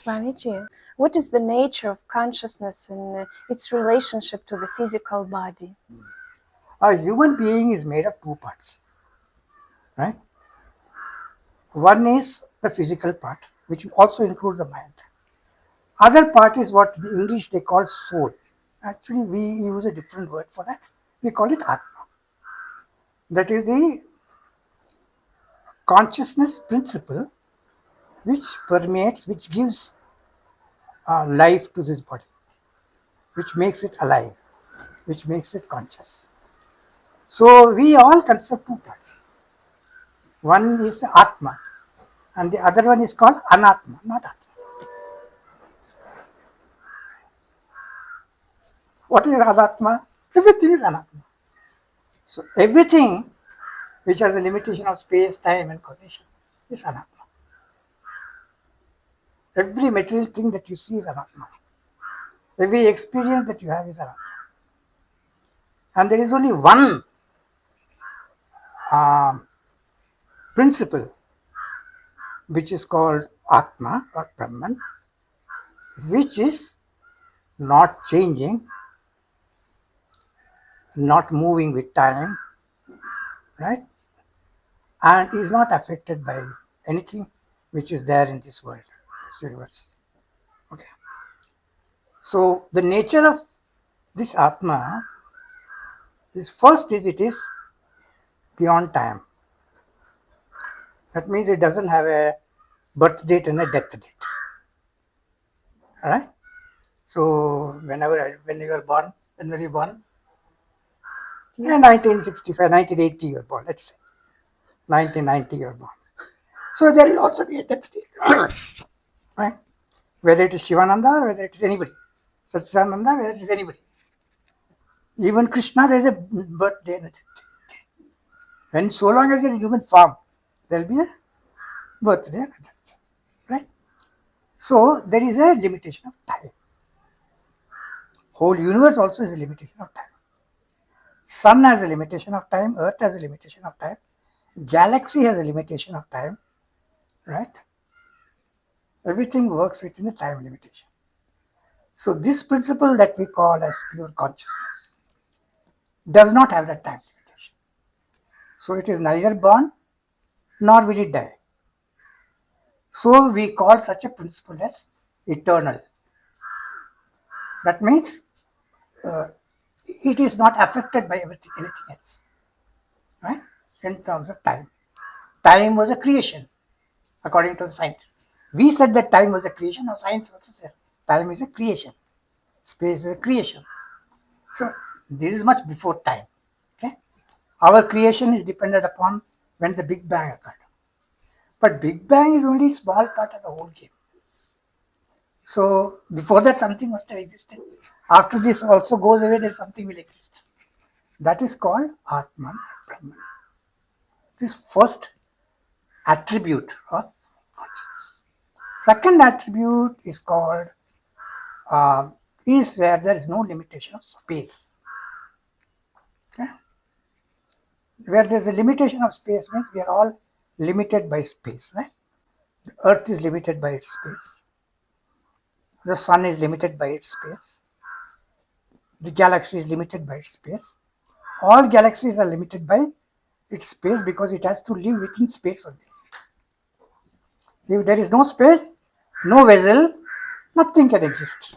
Swamiji, what is the nature of consciousness and its relationship to the physical body? A human being is made of two parts, right? One is the physical part, which also includes the mind. Other part is what in English they call soul. Actually, we use a different word for that. We call it Atma. That is the consciousness principle which permeates, which gives life to this body, which makes it alive, which makes it conscious. So we all consider two parts. One is the Atma, and the other one is called Anatma, not Atma. What is Anatma? Everything is Anatma. So everything which has a limitation of space, time, and causation is Anatma. Every material thing that you see is Anatma. Every experience that you have is Anatma. And there is only one principle which is called Atma or Brahman, which is not changing, not moving with time, right? And is not affected by anything which is there in this world, this universe. Okay. So the nature of this Atma is first is it is beyond time. That means it doesn't have a birth date and a death date. Alright? So when you were born, when were you born? Yeah, 1965, 1980 you were born, let's say. 1990 you were born. So there will also be a death date. Right? Whether it is Shivananda or whether it is anybody. Satchitananda, whether it is anybody. Even Krishna, there is a birthday and a death date. When so long as you are in human form, there will be a birthday and a death date. Right? So there is a limitation of time. Whole universe also is a limitation of time. Sun has a limitation of time, Earth has a limitation of time, galaxy has a limitation of time, right? Everything works within the time limitation. So this principle that we call as pure consciousness does not have that time limitation. So it is neither born nor will it die. So we call such a principle as eternal. That means it is not affected by anything else, right? In terms of time. Time was a creation, according to the scientists. We said that time was a creation, now science also says time is a creation, space is a creation. So this is much before time. Okay, our creation is dependent upon when the Big Bang occurred. But Big Bang is only a small part of the whole game. So before that something must have existed. After this also goes away, then something will exist. That is called Atman, Brahman. This first attribute of consciousness. Second attribute is called is where there is no limitation of space. Okay? Where there is a limitation of space means we are all limited by space. Right? The Earth is limited by its space. The Sun is limited by its space. The galaxy is limited by its space. All galaxies are limited by its space because it has to live within space only. If there is no space, no vessel, nothing can exist.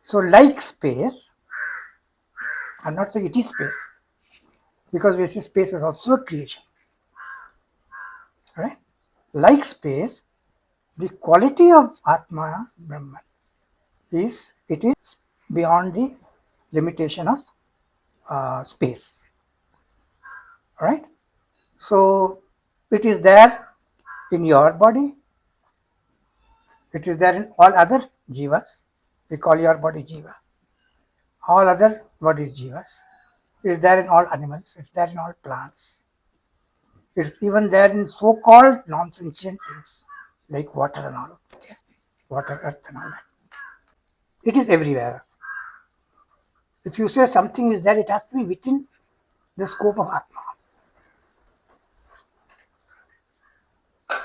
So like space, I'm not saying it is space, because we see space is also a creation. Right? Like space, the quality of Atma, Brahman, is it is beyond the limitation of space. Right? So it is there in your body, it is there in all other jivas. We call your body jiva. All other bodies jivas. It is there in all animals, it's there in all plants. It's even there in so-called non-sentient things like water and all. Okay? Water, earth and all that. It is everywhere. If you say something is there, it has to be within the scope of Atma.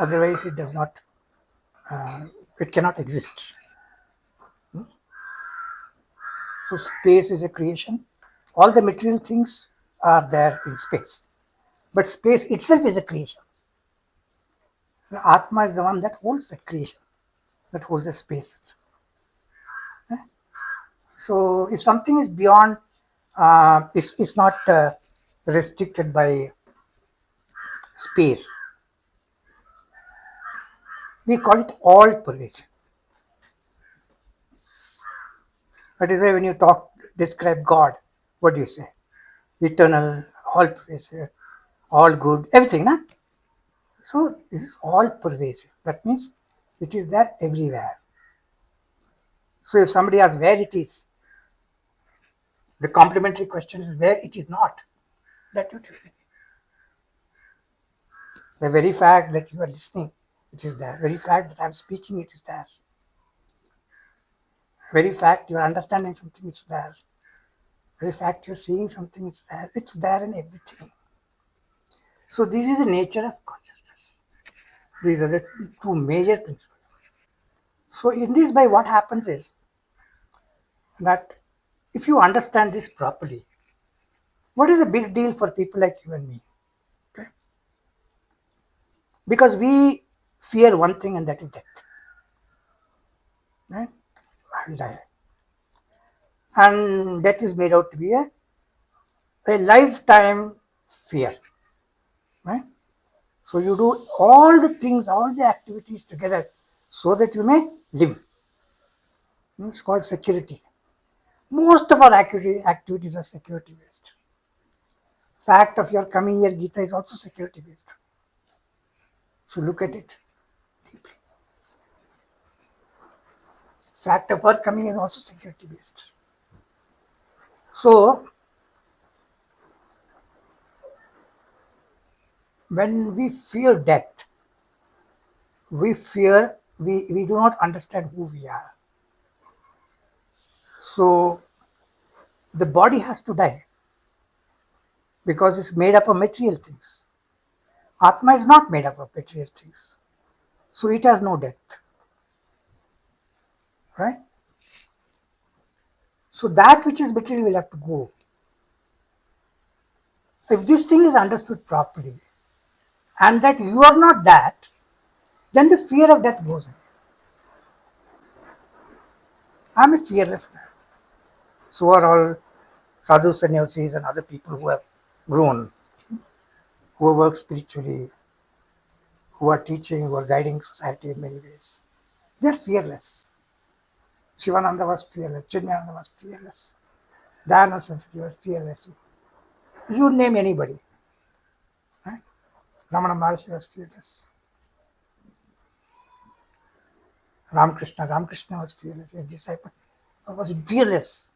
Otherwise, it does not it cannot exist. So space is a creation. All the material things are there in space, but space itself is a creation. The Atma is the one that holds that creation, that holds the space. So if something is beyond, it's not restricted by space, we call it all pervasive. That is why when you describe God, what do you say? Eternal, all pervasive, all good, everything, no? So this is all pervasive. That means it is there everywhere. So if somebody asks where it is, the complementary question is where it is not. That you tell me. The very fact that you are listening, it is there. Very fact that I am speaking, it is there. Very fact you are understanding something, it's there. Very fact you're seeing something, it's there. It's there in everything. So this is the nature of consciousness. These are the two major principles. So in this, by what happens is that if you understand this properly, what is a big deal for people like you and me? Okay? Because we fear one thing, and that is death. Right? I will die. And death is made out to be a lifetime fear. Right? So you do all the things, all the activities together so that you may live. It's called security. Most of our activities are security based. Fact of your coming here, Gita, is also security based. So look at it deeply. Fact of our coming is also security based. So when we fear death, we do not understand who we are. So the body has to die because it's made up of material things. Atma is not made up of material things. So it has no death. Right? So that which is material will have to go. If this thing is understood properly and that you are not that, then the fear of death goes away. I am a fearless man. So are all sadhu sannyasis and other people who have grown, who have worked spiritually, who are teaching, who are guiding society in many ways. They are fearless. Shivananda was fearless. Chinmayananda was fearless. Dayana Saraswati was fearless. You name anybody. Right? Ramana Maharshi was fearless. Ramakrishna was fearless. His disciple was fearless.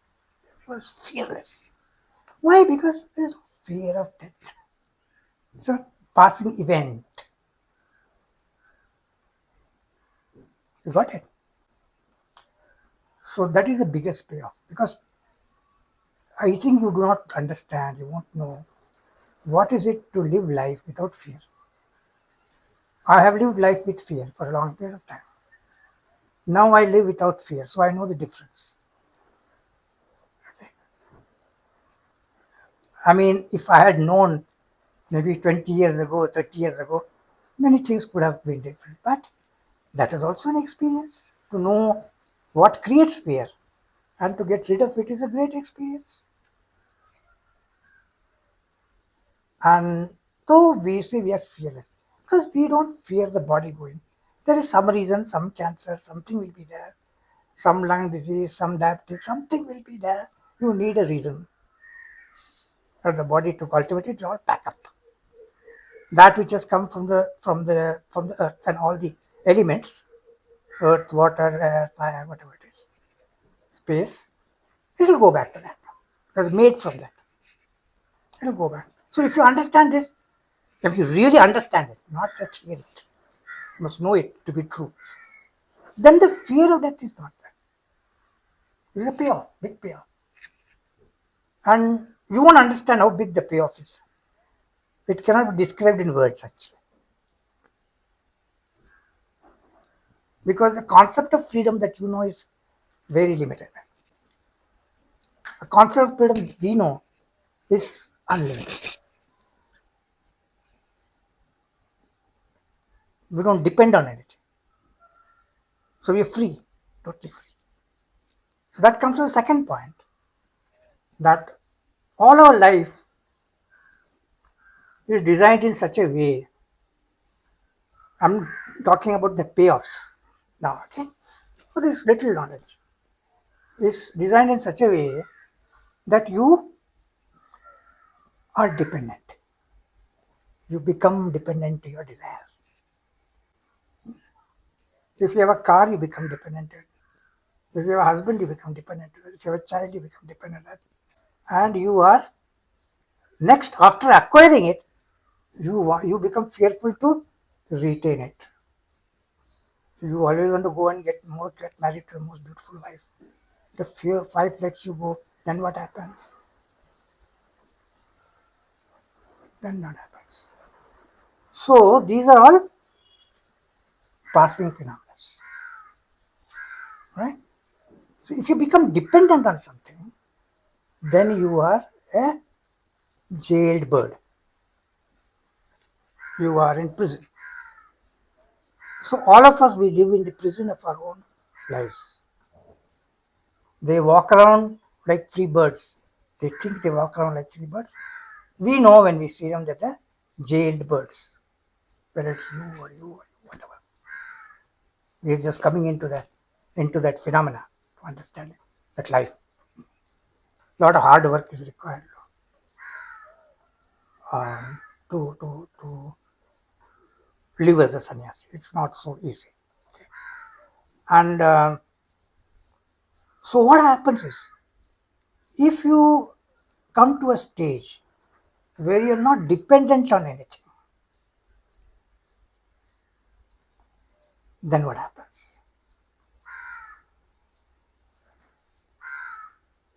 He was fearless. Why? Because there is no fear of death. It's a passing event. You got it? So that is the biggest payoff, because I think you do not understand, you won't know what is it to live life without fear. I have lived life with fear for a long period of time. Now I live without fear, so I know the difference. I mean, if I had known maybe 20 years ago, 30 years ago, many things could have been different. But that is also an experience. To know what creates fear and to get rid of it is a great experience. And though we say we are fearless, because we don't fear the body going. There is some reason, some cancer, something will be there, some lung disease, some diabetes, something will be there. You need a reason for the body to cultivate it all back up. That which has come from the earth and all the elements, earth, water, air, fire, whatever it is, space, it will go back to that. It was made from that. It will go back. So if you understand this, if you really understand it, not just hear it, you must know it to be true, then the fear of death is not there. This is a payoff, big payoff. And you won't understand how big the payoff is. It cannot be described in words, actually. Because the concept of freedom that you know is very limited. The concept of freedom we know is unlimited. We don't depend on anything. So we are free, totally free. So that comes to the second point, that all our life is designed in such a way. I'm talking about the payoffs now, okay? So this little knowledge is designed in such a way that you are dependent. You become dependent to your desire. If you have a car, you become dependent to it. If you have a husband, you become dependent to it. If you have a child, you become dependent on it. And you are next, after acquiring it, you become fearful to retain it. You always want to go and get married to the most beautiful wife. The fear wife lets you go, then what happens? Then what happens? So these are all passing phenomena, right? So if you become dependent on something, then you are a jailed bird. You are in prison. So all of us, we live in the prison of our own lives. They walk around like free birds. They think they walk around like free birds. We know when we see them that they're jailed birds, whether it's you or whatever. We're just coming into that phenomena to understand that life. A lot of hard work is required to live as a sannyasi. It's not so easy. Okay. And so what happens is, if you come to a stage where you're not dependent on anything, then what happens?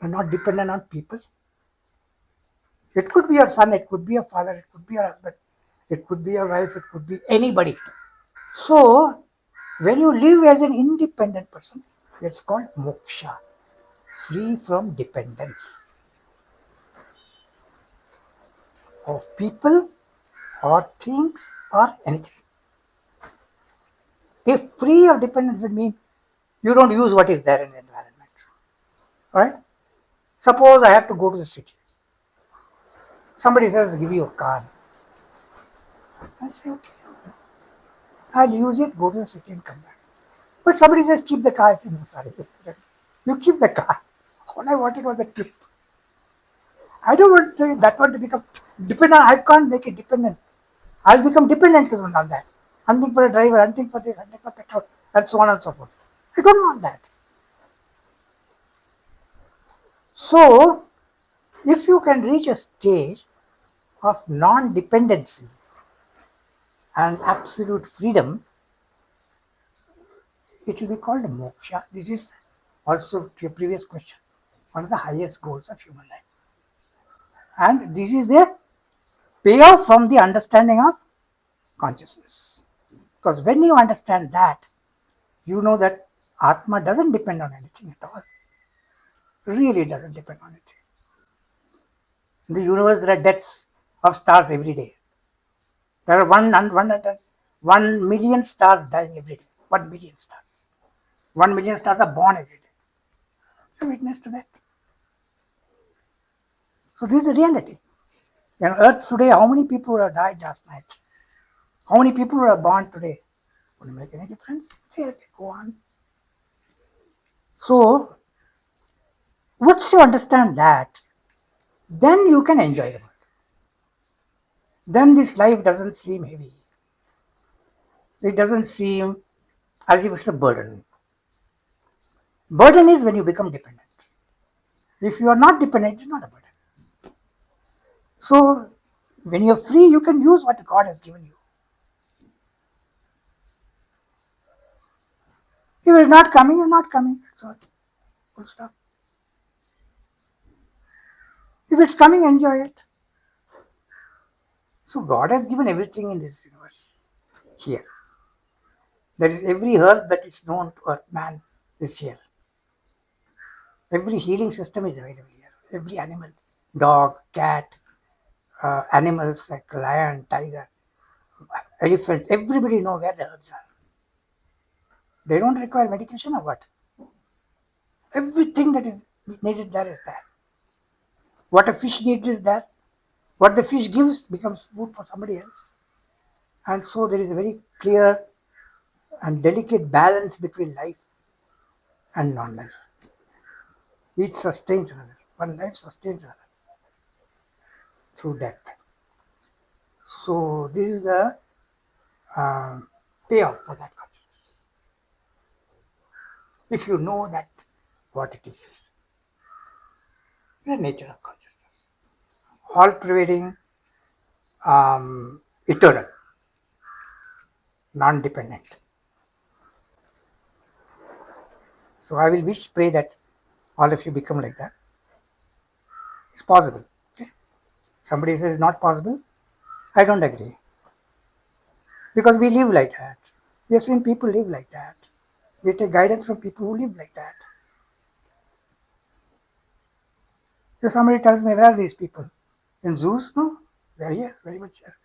You're not dependent on people. It could be your son, it could be your father, it could be your husband, it could be your wife, it could be anybody. So, when you live as an independent person, it's called moksha, free from dependence of people or things or anything. If free of dependence, it means you don't use what is there in the environment. Right? Suppose I have to go to the city. Somebody says, give you a car. I say, okay. I'll use it, go to the city and come back. But somebody says, keep the car. I say, no, sorry. You keep the car. All I wanted was a trip. I don't want that one to become dependent. I can't make it dependent. I'll become dependent on that. Hunting for a driver, hunting for this, hunting for petrol, and so on and so forth. I don't want that. So, if you can reach a stage of non-dependency and absolute freedom, it will be called moksha. This is also to your previous question, one of the highest goals of human life. And this is the payoff from the understanding of consciousness. Because when you understand that, you know that Atma doesn't depend on anything at all. Really doesn't depend on anything. In the universe, there are deaths of stars every day. There are 1 million stars dying every day. 1 million stars. 1 million stars are born every day. So witness to that. So this is the reality. On Earth today, how many people have died last night? How many people are born today? Will it make any difference? There we go on. So once you understand that, then you can enjoy the world. Then this life doesn't seem heavy. It doesn't seem as if it's a burden. Burden is when you become dependent. If you are not dependent, it's not a burden. So when you're free, you can use what God has given you. If it's not coming, it's not coming. That's all. Full stop. If it's coming, enjoy it. So God has given everything in this universe here. There is every herb that is known to earth man is here. Every healing system is available here. Every animal, dog, cat, animals like lion, tiger, elephant, everybody know where the herbs are. They don't require medication or what. Everything that is needed there is there. What a fish needs is there. What the fish gives becomes food for somebody else. And so there is a very clear and delicate balance between life and non-life. Each sustains another. One life sustains another through death. So this is the payoff for that consciousness. If you know that what it is, the nature of consciousness, all-pervading, eternal, non-dependent. So I will pray that all of you become like that. It's possible. Okay? Somebody says it's not possible. I don't agree. Because we live like that. We have seen people live like that. We take guidance from people who live like that. So somebody tells me, where are these people? In zoos? No, they're here, very much here.